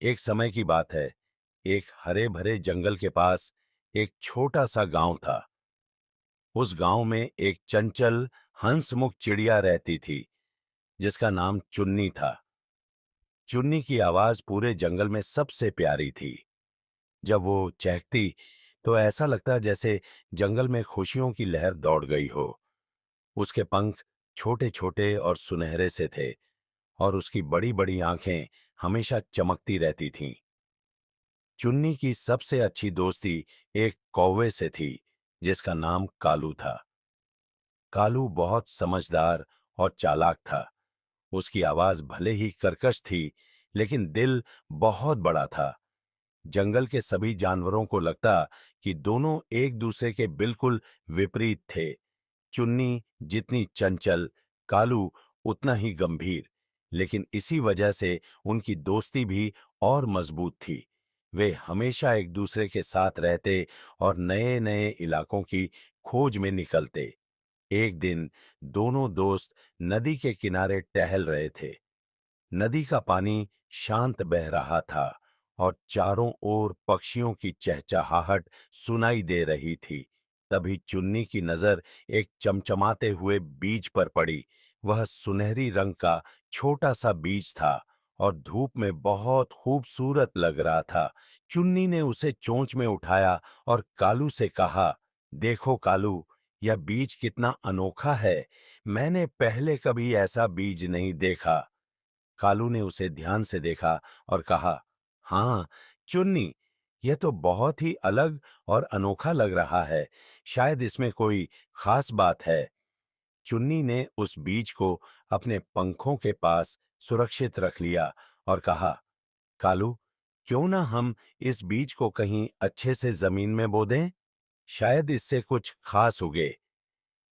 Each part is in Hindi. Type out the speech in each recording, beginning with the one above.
एक समय की बात है। एक हरे भरे जंगल के पास एक छोटा सा गांव था। उस गांव में एक चंचल हंसमुख चिड़िया रहती थी, जिसका नाम चुन्नी था। चुन्नी की आवाज पूरे जंगल में सबसे प्यारी थी। जब वो चहकती तो ऐसा लगता जैसे जंगल में खुशियों की लहर दौड़ गई हो। उसके पंख छोटे छोटे और सुनहरे से थे, और उसकी बड़ी बड़ी आंखें हमेशा चमकती रहती थीं। चुन्नी की सबसे अच्छी दोस्ती एक कौवे से थी, जिसका नाम कालू था। कालू बहुत समझदार और चालाक था। उसकी आवाज भले ही कर्कश थी, लेकिन दिल बहुत बड़ा था। जंगल के सभी जानवरों को लगता कि दोनों एक दूसरे के बिल्कुल विपरीत थे। चुन्नी जितनी चंचल, कालू उतना ही गंभीर, लेकिन इसी वजह से उनकी दोस्ती भी और मजबूत थी। वे हमेशा एक दूसरे के साथ रहते और नए नए इलाकों की खोज में निकलते। एक दिन दोनों दोस्त नदी के किनारे टहल रहे थे। नदी का पानी शांत बह रहा था, और चारों ओर पक्षियों की चहचहाहट सुनाई दे रही थी। तभी चुन्नी की नजर एक चमचमाते हुए बीज पर पड़ी। वह सुनहरी रंग का छोटा सा बीज था, और धूप में बहुत खूबसूरत लग रहा था। चुन्नी ने उसे चोंच में उठाया और कालू से कहा, देखो कालू, यह बीज कितना अनोखा है। मैंने पहले कभी ऐसा बीज नहीं देखा। कालू ने उसे ध्यान से देखा और कहा, हाँ चुन्नी, यह तो बहुत ही अलग और अनोखा लग रहा है। शायद इसमें कोई खास बात है। चुन्नी ने उस बीज को अपने पंखों के पास सुरक्षित रख लिया और कहा, कालू, क्यों ना हम इस बीज को कहीं अच्छे से जमीन में बो दें? शायद इससे कुछ खास उगे।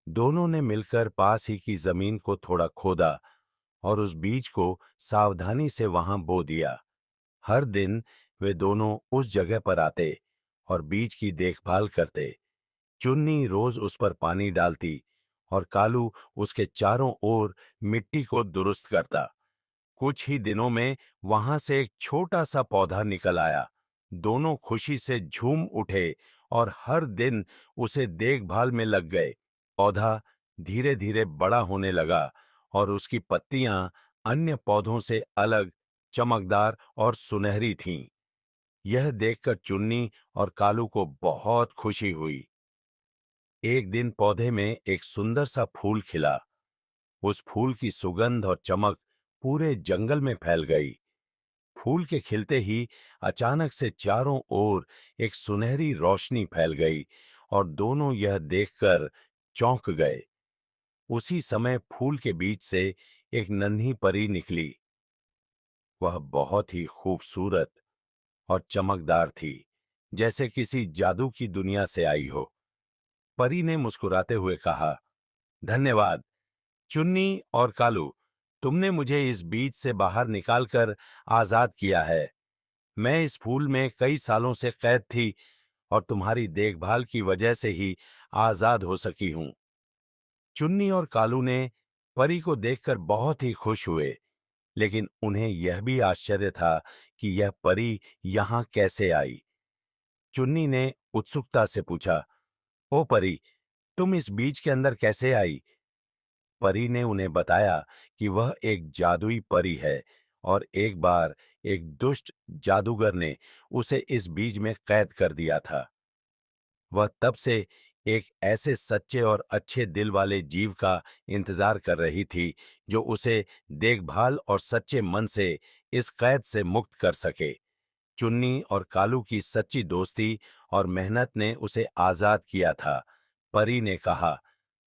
दोनों ने मिलकर पास ही की जमीन को थोड़ा खोदा और उस बीज को सावधानी से वहां बो दिया। हर दिन वे दोनों उस जगह पर आते और बीज की देखभाल करते। चुन्नी रोज उस पर पानी डालती, और कालू उसके चारों ओर मिट्टी को दुरुस्त करता। कुछ ही दिनों में वहां से एक छोटा सा पौधा निकल आया। दोनों खुशी से झूम उठे और हर दिन उसे देखभाल में लग गए। पौधा धीरे धीरे बड़ा होने लगा, और उसकी पत्तियां अन्य पौधों से अलग, चमकदार और सुनहरी थीं। यह देखकर चुन्नी और कालू को बहुत खुशी हुई। एक दिन पौधे में एक सुंदर सा फूल खिला। उस फूल की सुगंध और चमक पूरे जंगल में फैल गई। फूल के खिलते ही अचानक से चारों ओर एक सुनहरी रोशनी फैल गई, और दोनों यह देखकर चौंक गए। उसी समय फूल के बीच से एक नन्ही परी निकली। वह बहुत ही खूबसूरत और चमकदार थी, जैसे किसी जादू की दुनिया से आई हो। परी ने मुस्कुराते हुए कहा, धन्यवाद चुन्नी और कालू, तुमने मुझे इस बीज से बाहर निकालकर आजाद किया है। मैं इस फूल में कई सालों से कैद थी, और तुम्हारी देखभाल की वजह से ही आजाद हो सकी हूं। चुन्नी और कालू ने परी को देखकर बहुत ही खुश हुए, लेकिन उन्हें यह भी आश्चर्य था कि यह परी यहां कैसे आई। चुन्नी ने उत्सुकता से पूछा, ओ परी, तुम इस बीज के अंदर कैसे आई? परी ने उन्हें बताया कि वह एक जादुई परी है, और एक बार एक दुष्ट जादूगर ने उसे इस बीज में कैद कर दिया था। वह तब से एक ऐसे सच्चे और अच्छे दिल वाले जीव का इंतजार कर रही थी, जो उसे देखभाल और सच्चे मन से इस कैद से मुक्त कर सके। चुन्नी और कालू की सच्ची दोस्ती और मेहनत ने उसे आजाद किया था। परी ने कहा,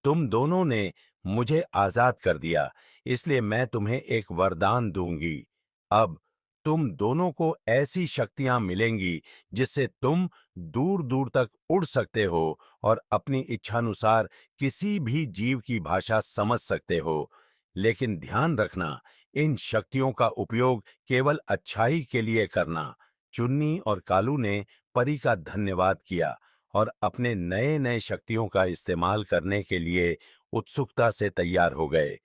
तुम दोनों ने मुझे आजाद कर दिया, इसलिए मैं तुम्हें एक वरदान दूंगी। अब तुम दोनों को ऐसी शक्तियां मिलेंगी जिससे तुम दूर दूर तक उड़ सकते हो और अपनी इच्छानुसार किसी भी जीव की भाषा समझ सकते हो। लेकिन ध्यान रखना, इन शक्तियों का उपयोग केवल अच्छाई के लिए करना। चुन्नी और कालू ने परी का धन्यवाद किया और अपने नए नए शक्तियों का इस्तेमाल करने के लिए उत्सुकता से तैयार हो गए।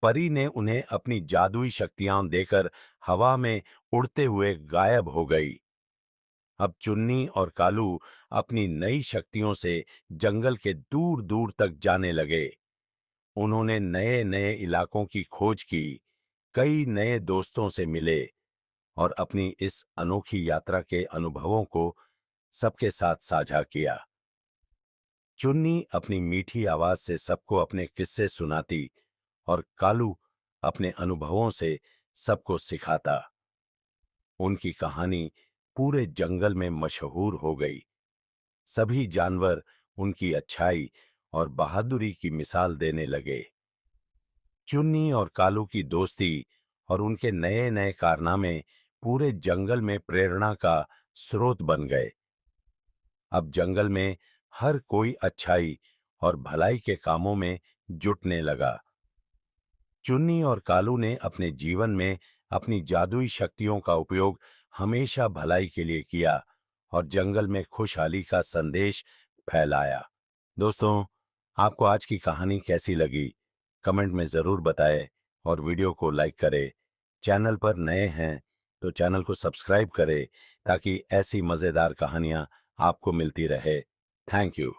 परी ने उन्हें अपनी जादुई शक्तियां देकर हवा में उड़ते हुए गायब हो गई। अब चुन्नी और कालू अपनी नई शक्तियों से जंगल के दूर दूर तक जाने लगे। उन्होंने नए नए इलाकों की खोज की, कई नए दोस्तों से मिले और अपनी इस अनोखी यात्रा के अनुभवों को सबके साथ साझा किया। चुन्नी अपनी मीठी आवाज से सबको अपने किस्से सुनाती और कालू अपने अनुभवों से सबको सिखाता। उनकी कहानी पूरे जंगल में मशहूर हो गई। सभी जानवर उनकी अच्छाई और बहादुरी की मिसाल देने लगे। चुन्नी और कालू की दोस्ती और उनके नए नए कारनामे पूरे जंगल में प्रेरणा का स्रोत बन गए। अब जंगल में हर कोई अच्छाई और भलाई के कामों में जुटने लगा। चुन्नी और कालू ने अपने जीवन में अपनी जादुई शक्तियों का उपयोग हमेशा भलाई के लिए किया और जंगल में खुशहाली का संदेश फैलाया। दोस्तों, आपको आज की कहानी कैसी लगी? कमेंट में जरूर बताएं और वीडियो को लाइक करें। चैनल पर नए हैं तो चैनल को सब्सक्राइब करें ताकि ऐसी मजेदार कहानियां आपको मिलती रहे। Thank you.